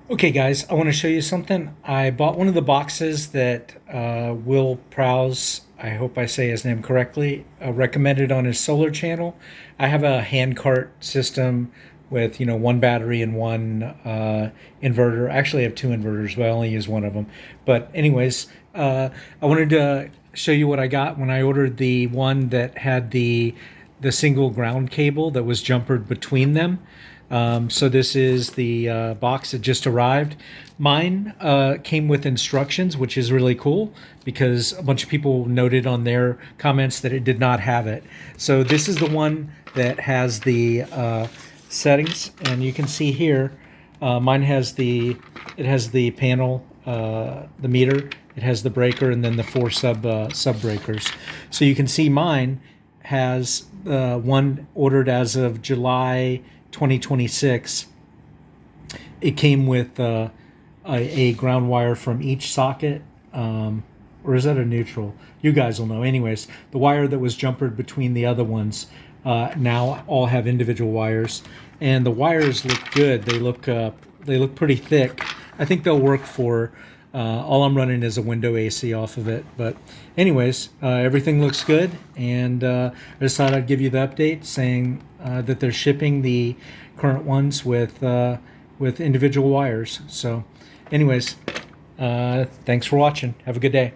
Okay, guys, I want to show you something. I bought one of the boxes that Will Prowse, I hope I say his name correctly, recommended on his solar channel. I have a hand cart system with, one battery and one inverter. Actually, I have two inverters, but I only use one of them. But anyways, I wanted to show you what I got when I ordered the one that had the single ground cable that was jumpered between them. So this is the box that just arrived. Mine came with instructions, which is really cool because a bunch of people noted on their comments that it did not have it. So this is the one that has the settings, and you can see here, mine has the panel, the meter. It has the breaker and then the four sub breakers. So you can see mine has one ordered as of July 2026. It came with a ground wire from each socket, or is that a neutral? You guys will know. Anyways, the wire that was jumpered between the other ones now all have individual wires, and the wires look good. They look pretty thick. I think they'll work for. All I'm running is a window AC off of it. But anyways, everything looks good, and I just thought I'd give you the update saying that they're shipping the current ones with individual wires. So anyways, thanks for watching. Have a good day.